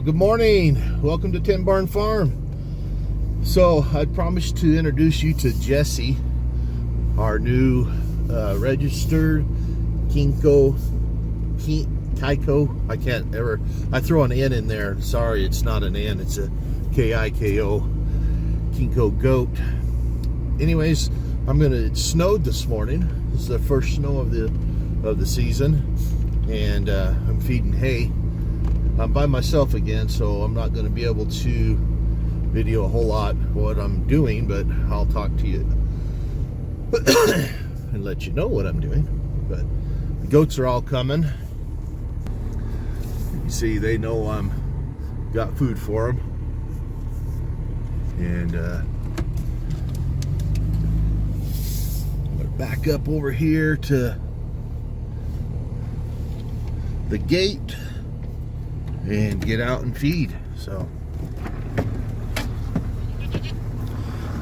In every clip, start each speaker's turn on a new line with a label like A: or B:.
A: Well, good morning. Welcome to Tin Barn Farm. So I promised to introduce you to Jesse, our new registered Kiko. I throw an N in there. Sorry, it's not an N. It's a K-I-K-O. Kiko goat. Anyways, it snowed this morning. This is the first snow of the season, and I'm feeding hay. I'm by myself again, so I'm not going to be able to video a whole lot what I'm doing, but I'll talk to you and let you know what I'm doing. But the goats are all coming. You see, they know I'm got food for them, and I'm going to back up over here to the gate and get out and feed. So,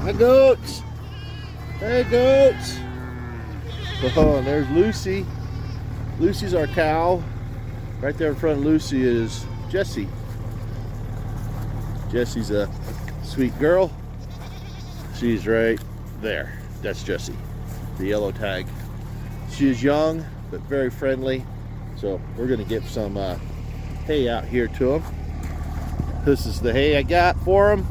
A: hi goats. Hey goats. Oh, and there's Lucy. Lucy's our cow. Right there in front of Lucy is Jessie. Jessie's a sweet girl. She's right there. That's Jessie, the yellow tag. She is young but very friendly. So we're gonna get some hay out here to them. This is the hay I got for them.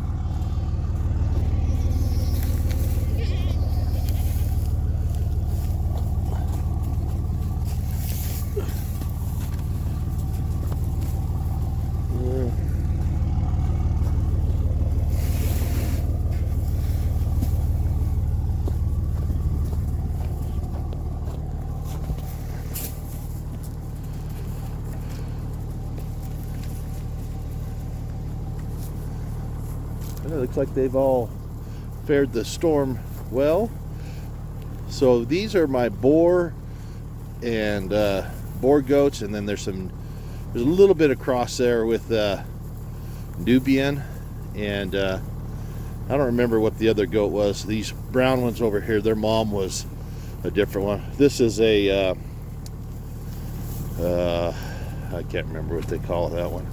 A: It looks like they've all fared the storm well. So these are my boar and boar goats, and then there's a little bit of cross there with Nubian, and I don't remember what the other goat was. These brown ones over here, their mom was a different one. This is a I can't remember what they call that one.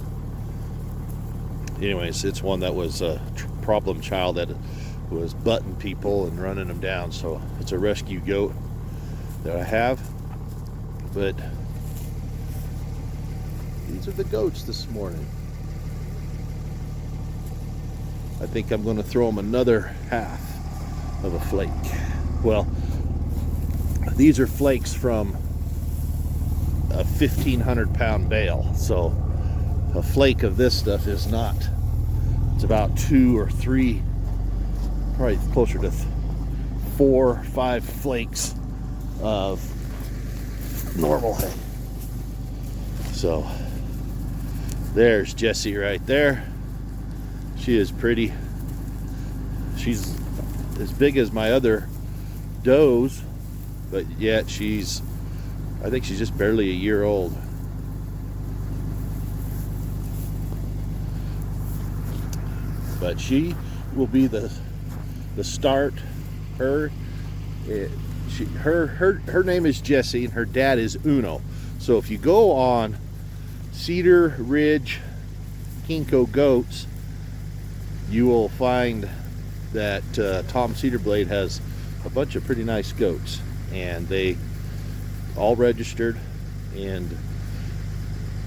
A: Anyways, it's one that was a problem child that was butting people and running them down. So it's a rescue goat that I have. But these are the goats this morning. I think I'm going to throw them another half of a flake. Well, these are flakes from a 1,500 pound bale. So a flake of this stuff is not. It's about 2 or 3, probably closer to 4 or 5 flakes of normal hay. So there's Jessie right there. She is pretty. She's as big as my other does, but yet I think she's just barely a year old. But she will be the start. Her name is Jessie, and her dad is Uno. So if you go on Cedar Ridge Kiko goats, you will find that Tom Cedarblade has a bunch of pretty nice goats, and they all registered. And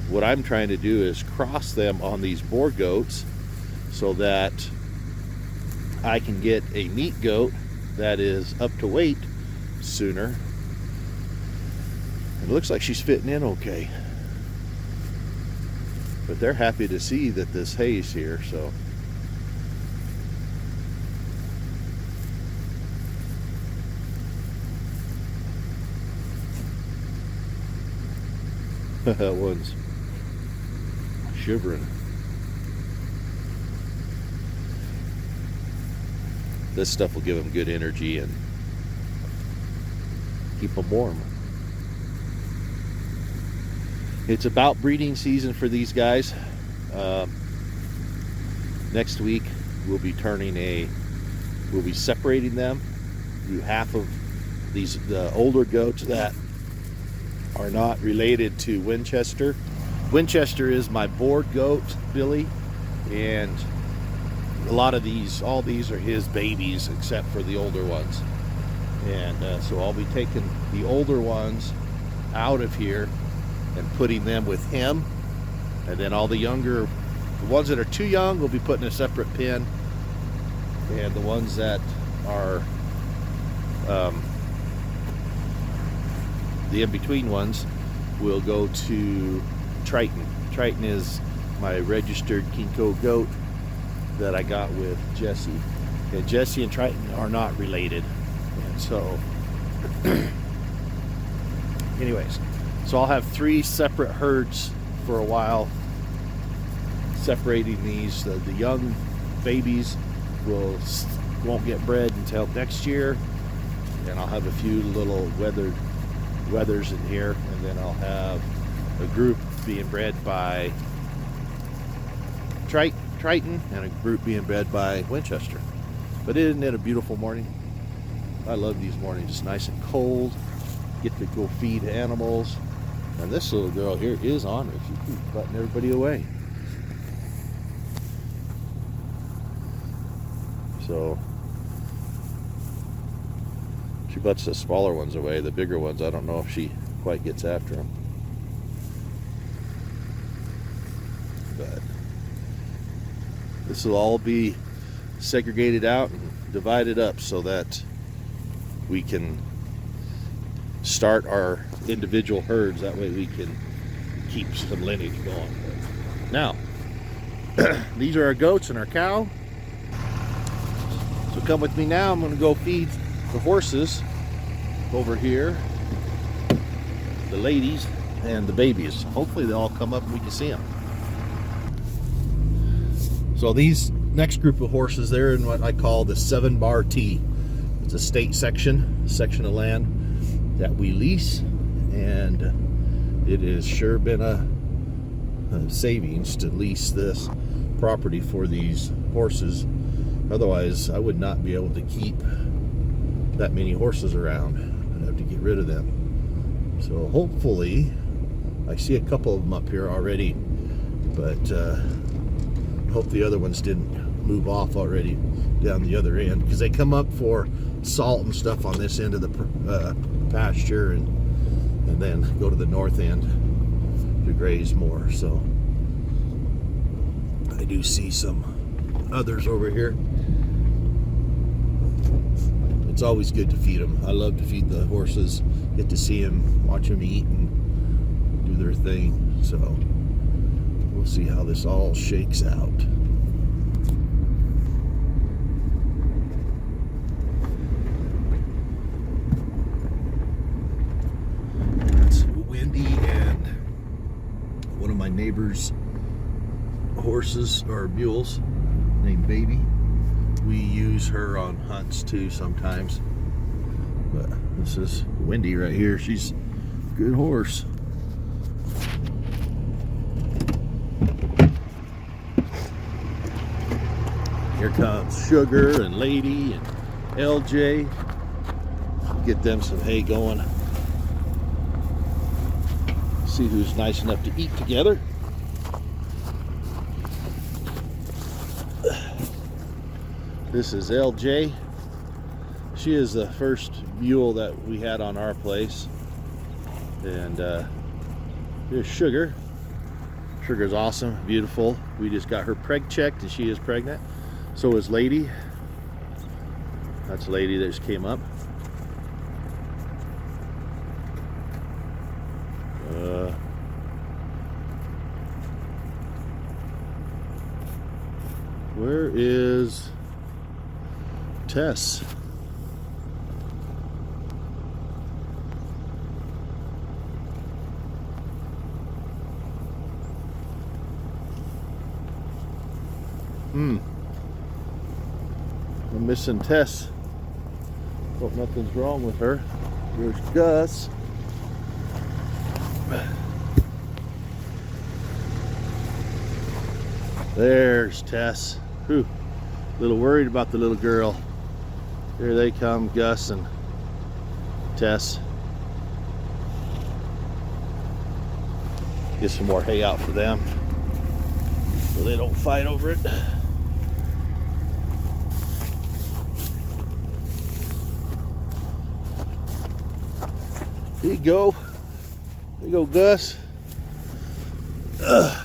A: what I'm trying to do is cross them on these boar goats, so that I can get a meat goat that is up to weight sooner. It looks like she's fitting in okay. But they're happy to see that this hay's here, so. That one's shivering. This stuff will give them good energy and keep them warm. It's about breeding season for these guys. Next week we'll be separating them. Half of the older goats that are not related to Winchester Winchester is my board goat, Billy, and a lot of these, all these are his babies except for the older ones. And so I'll be taking the older ones out of here and putting them with him, and then all the younger, the ones that are too young, will be put in a separate pen, and the ones that are the in-between ones will go to Triton. Triton is my registered Kiko goat that I got with Jesse. And Jesse and Triton are not related. And so, anyways, so I'll have 3 separate herds for a while, separating these. The young babies won't get bred until next year, and I'll have a few little weathers in here, and then I'll have a group being bred by Triton and a group being bred by Winchester. But isn't it a beautiful morning? I love these mornings. It's nice and cold. Get to go feed animals. And this little girl here is on her. She keeps butting everybody away. So she butts the smaller ones away. The bigger ones, I don't know if she quite gets after them. But this will all be segregated out and divided up so that we can start our individual herds. That way we can keep some lineage going. Now, these are our goats and our cow. So come with me now. I'm going to go feed the horses over here, the ladies and the babies. Hopefully they'll all come up and we can see them. So these next group of horses, they're in what I call the 7-bar T. It's a state section of land that we lease, and it has sure been a savings to lease this property for these horses. Otherwise, I would not be able to keep that many horses around. I'd have to get rid of them. So hopefully, I see a couple of them up here already, but hope the other ones didn't move off already down the other end, because they come up for salt and stuff on this end of the pasture, and then go to the north end to graze more. So I do see some others over here. It's always good to feed them. I love to feed the horses, get to see them, watch them eat and do their thing. So we'll see how this all shakes out. It's windy, and one of my neighbor's horses or mules named Baby, we use her on hunts too sometimes. But this is Wendy right here. She's a good horse. Here comes Sugar and Lady and LJ. Get them some hay going. See who's nice enough to eat together. This is LJ. She is the first mule that we had on our place. And here's Sugar. Sugar's awesome, beautiful. We just got her preg checked, and she is pregnant. So is Lady. That's Lady that just came up. Where is Tess? I'm missing Tess. Hope nothing's wrong with her. Here's Gus. There's Tess. Whew. A little worried about the little girl. Here they come, Gus and Tess. Get some more hay out for them so they don't fight over it. Here you go. There you go, Gus. Ugh.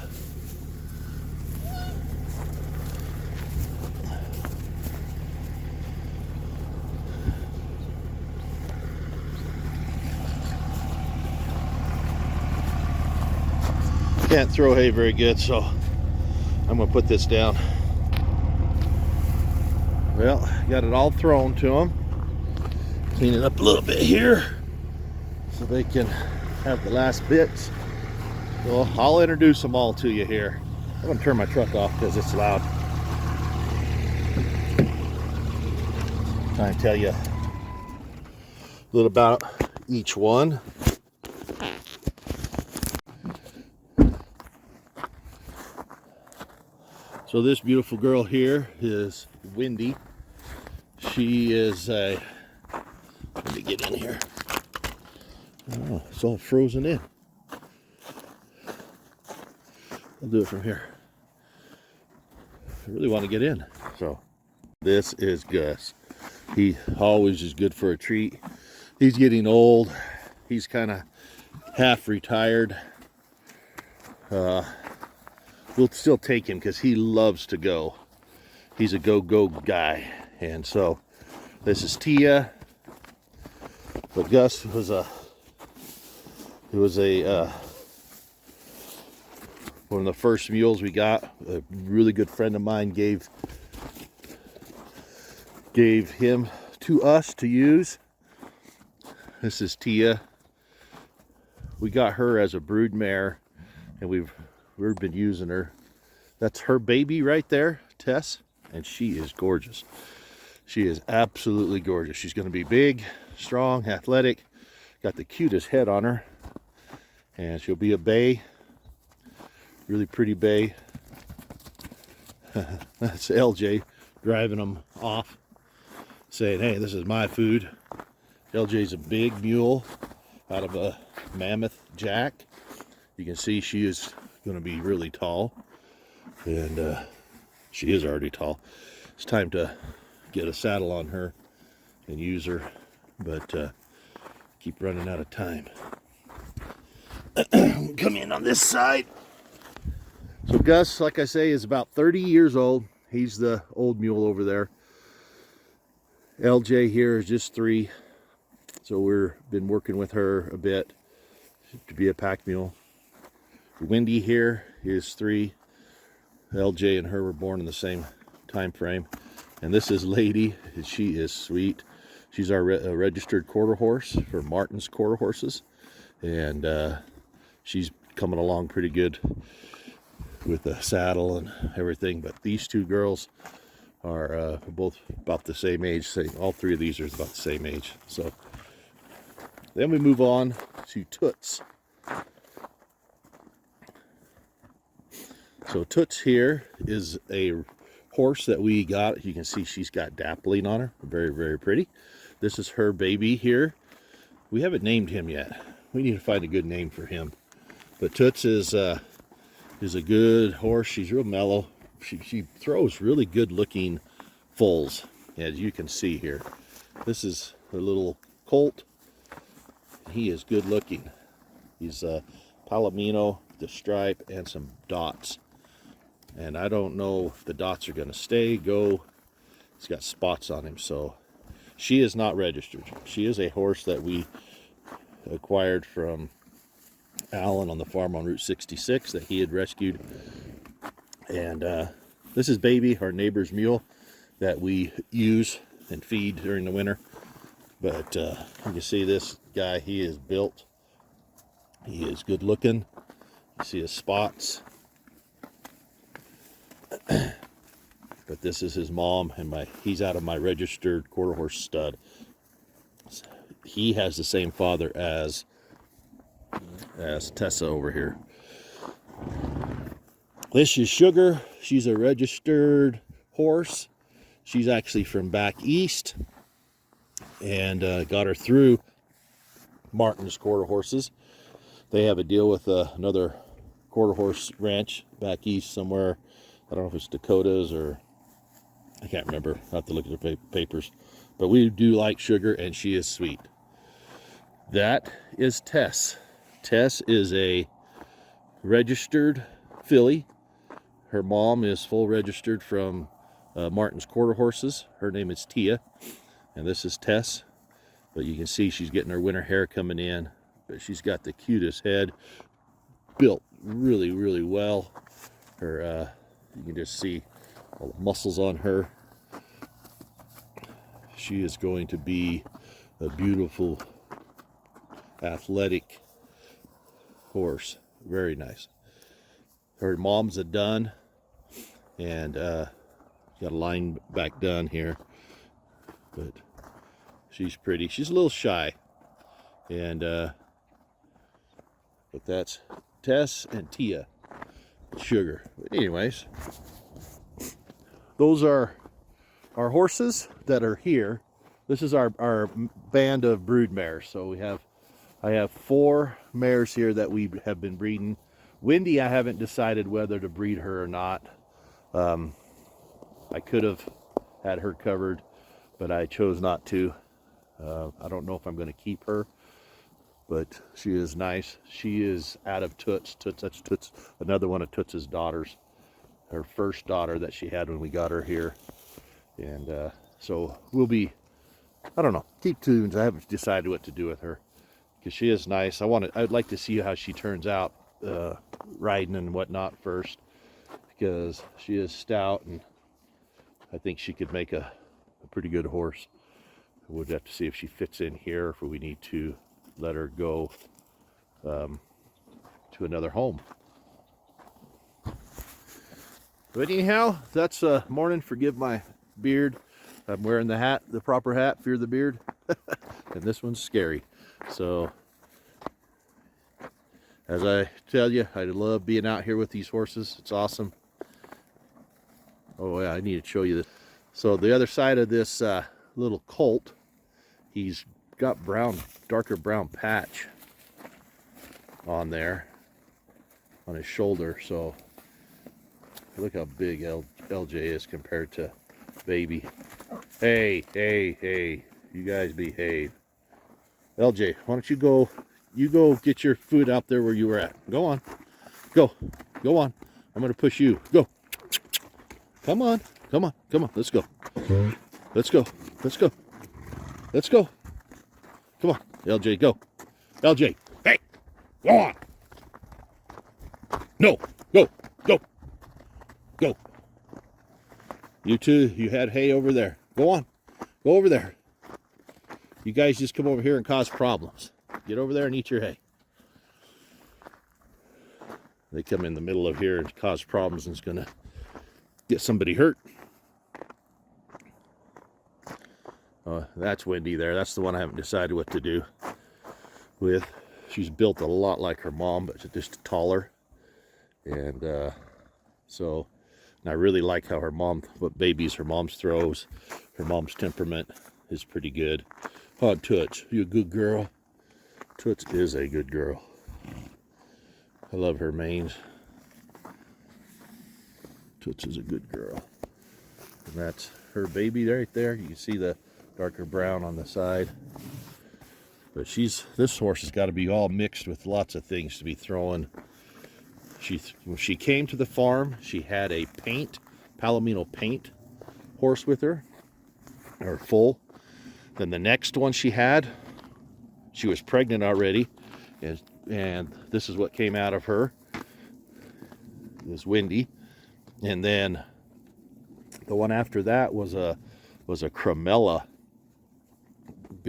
A: Can't throw hay very good, so I'm gonna put this down. Well, got it all thrown to them. Clean it up a little bit here so they can have the last bits. So I'll introduce them all to you here. I'm gonna turn my truck off because it's loud. Trying to tell you a little about each one. So this beautiful girl here is Wendy. She is a, let me get in here. Oh, it's all frozen in. I'll do it from here. I really want to get in. So this is Gus. He always is good for a treat. He's getting old. He's kind of half retired. We'll still take him because he loves to go. He's a go guy. And so this is Tia. But Gus was one of the first mules we got. A really good friend of mine gave him to us to use. This is Tia. We got her as a brood mare, and we've been using her. That's her baby right there, Tess, and she is gorgeous. She is absolutely gorgeous. She's going to be big, strong, athletic. Got the cutest head on her, and she'll be a bay. Really pretty bay. That's LJ driving them off, saying, hey, this is my food. LJ's a big mule out of a mammoth jack. You can see she is going to be really tall, and she is already tall. It's time to get a saddle on her and use her, but keep running out of time. Come in on this side. So Gus, like I say, is about 30 years old. He's the old mule over there. LJ here is just 3, so we've been working with her a bit to be a pack mule. Wendy here is 3. LJ and her were born in the same time frame. And this is Lady. She is sweet. She's our registered quarter horse for Martin's Quarter Horses. And she's coming along pretty good with the saddle and everything. But these 2 girls are both about the same age. All 3 of these are about the same age. So then we move on to Toots. So Toots here is a horse that we got. You can see she's got dappling on her. Very, very pretty. This is her baby here. We haven't named him yet. We need to find a good name for him. But Toots is a good horse. She's real mellow. She throws really good looking foals, as you can see here. This is her little colt. He is good looking. He's Palomino, the stripe, and some dots. And I don't know if the dots are going to stay, go. He's got spots on him, so she is not registered. She is a horse that we acquired from Alan on the farm on Route 66 that he had rescued. And this is Baby, our neighbor's mule that we use and feed during the winter. But you can see this guy, he is built. He is good looking. You see his spots. But this is his mom, and he's out of my registered quarter horse stud. He has the same father as Tessa over here. This is Sugar. She's a registered horse. She's actually from back east, and got her through Martin's Quarter Horses. They have a deal with another quarter horse ranch back east somewhere. I don't know if it's Dakotas or I can't remember. I have to look at the papers. But we do like Sugar, and she is sweet. That is Tess. Tess is a registered filly. Her mom is full registered from Martin's Quarter Horses. Her name is Tia, and this is Tess. But you can see she's getting her winter hair coming in. But she's got the cutest head, built really, really well. Her, you can just see all the muscles on her. She is going to be a beautiful, athletic horse. Very nice. Her mom's a dun, and got a line back done here, but she's pretty. She's a little shy, and but that's Tess and Tia. Sugar. But anyways, those are our horses that are here. This is our band of brood mares. So I have 4 mares here that we have been breeding. Wendy, I haven't decided whether to breed her or not. I could have had her covered, but I chose not to. I don't know if I'm going to keep her, but she is nice. She is out of Toots. That's Toots, another one of Toots's daughters. Her first daughter that she had when we got her here. And so we'll be, I don't know, keep tuned. I haven't decided what to do with her because she is nice. I'd like to see how she turns out riding and whatnot first, because she is stout and I think she could make a pretty good horse. We'll have to see if she fits in here, if we need to let her go to another home. But anyhow, that's morning. Forgive my beard. I'm wearing the hat, the proper hat, fear the beard. And this one's scary. So, as I tell you, I love being out here with these horses. It's awesome. Oh yeah, I need to show you this. So the other side of this little colt, he's got darker brown patch on there on his shoulder. So look how big LJ is compared to Baby. Hey, you guys behave. LJ, why don't you go get your food out there where you were at. Go on. Go on. I'm going to push you. Go. Come on. Let's go. Come on. LJ, go. LJ, hey, go on. No, go. You two, you had hay over there. Go on. Go over there. You guys just come over here and cause problems. Get over there and eat your hay. They come in the middle of here and cause problems, and it's going to get somebody hurt. That's Wendy there. That's the one I haven't decided what to do with. She's built a lot like her mom, but just taller. And so I really like how what babies her mom's throws. Her mom's temperament is pretty good. Oh, Toots, you a good girl? Toots is a good girl. I love her manes. Toots is a good girl. And that's her baby right there. You can see the darker brown on the side. But this horse has got to be all mixed with lots of things to be throwing. When she came to the farm, she had a Palomino paint horse with her, or foal. Then the next one she was pregnant already, and this is what came out of her. This Wendy, and then the one after that was a Cremella.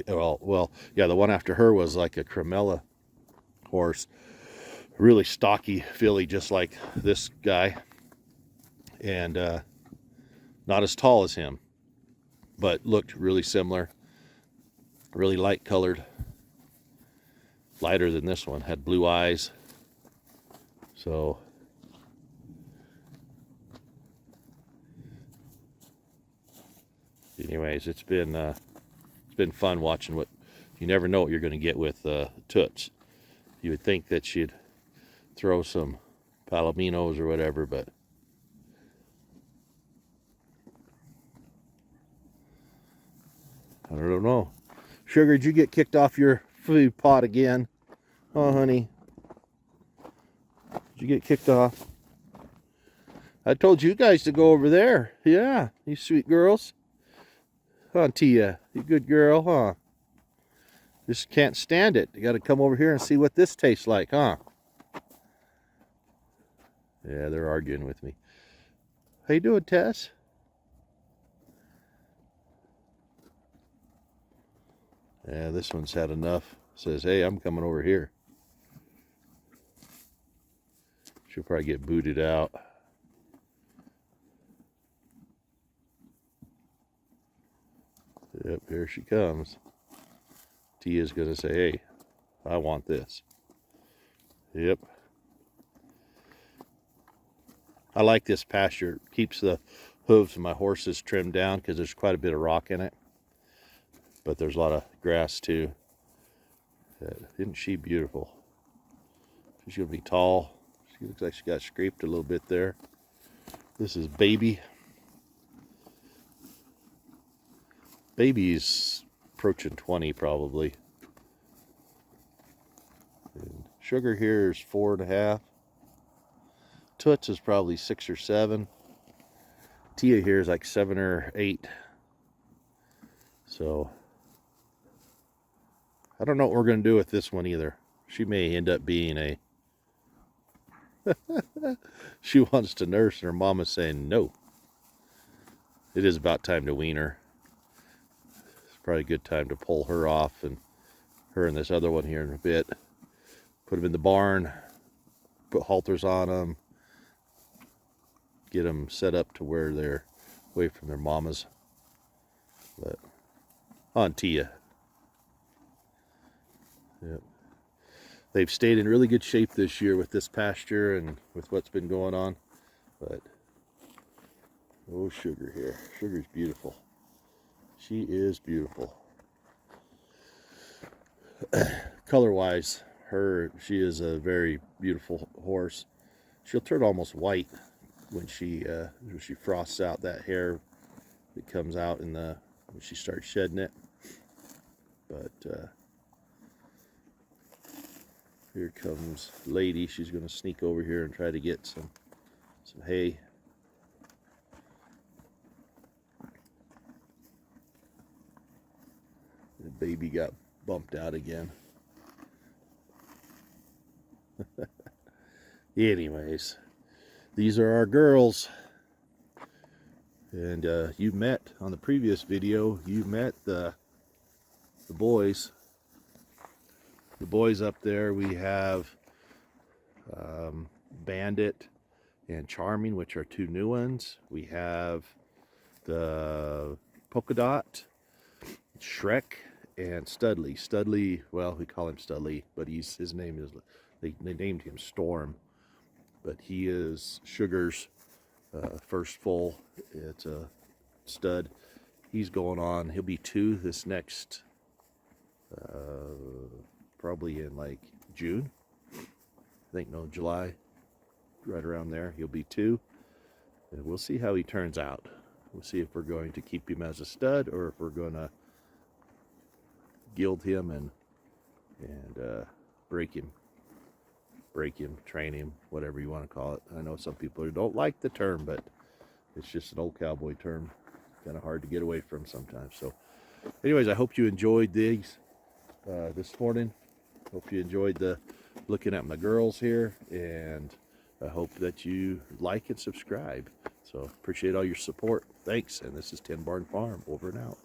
A: Well, yeah, the one after her was like a Cremella horse, really stocky filly, just like this guy, and not as tall as him, but looked really similar. Really light colored, lighter than this one, had blue eyes. So anyways, it's been fun watching you never know what you're going to get with Toots. You would think that she'd throw some palominos or whatever, but I don't know. Sugar, did you get kicked off your food pot again? Oh, honey. Did you get kicked off? I told you guys to go over there. Yeah, you sweet girls. Huh, Tia? You good girl, huh? Just can't stand it. You got to come over here and see what this tastes like, huh? Yeah, they're arguing with me. How you doing, Tess? Yeah, this one's had enough. Says, hey, I'm coming over here. She'll probably get booted out. Yep, here she comes. Tia's going to say, hey, I want this. Yep. I like this pasture. It keeps the hooves of my horses trimmed down because there's quite a bit of rock in it. But there's a lot of grass too. Isn't she beautiful? She's going to be tall. She looks like she got scraped a little bit there. This is Baby. Baby's approaching 20 probably. And Sugar here is 4.5. Toots is probably 6 or 7. Tia here is like 7 or 8. So I don't know what we're going to do with this one either. She may end up being a... She wants to nurse and her mama's saying no. It is about time to wean her. It's probably a good time to pull her off, and her and this other one here in a bit. Put them in the barn, put halters on them, get them set up to where they're away from their mamas. But on Tia. Yep. They've stayed in really good shape this year with this pasture and with what's been going on. But oh, Sugar here. Sugar's beautiful. She is beautiful. Color-wise, she is a very beautiful horse. She'll turn almost white when she frosts out that hair that comes out when she starts shedding it. But here comes Lady. She's going to sneak over here and try to get some hay. The Baby got bumped out again. Anyways, these are our girls. And you met on the previous video, you met the boys. The boys up there, we have Bandit and Charming, which are 2 new ones. We have the Polka Dot, Shrek, and Studley. Studley, well, we call him Studley, but his name is, they named him Storm. But he is Sugar's first foal. It's a stud. He's going on, he'll be 2 this next, probably in like June. I think, no, July, right around there. He'll be 2. And we'll see how he turns out. We'll see if we're going to keep him as a stud or if we're going to gild him and break him, train him, whatever you want to call it. I know some people don't like the term, but it's just an old cowboy term. Kind of hard to get away from sometimes. So anyways, I hope you enjoyed these this morning. Hope you enjoyed looking at my girls here, and I hope that you like and subscribe. So appreciate all your support. Thanks, and this is 10 Barn Farm, over and out.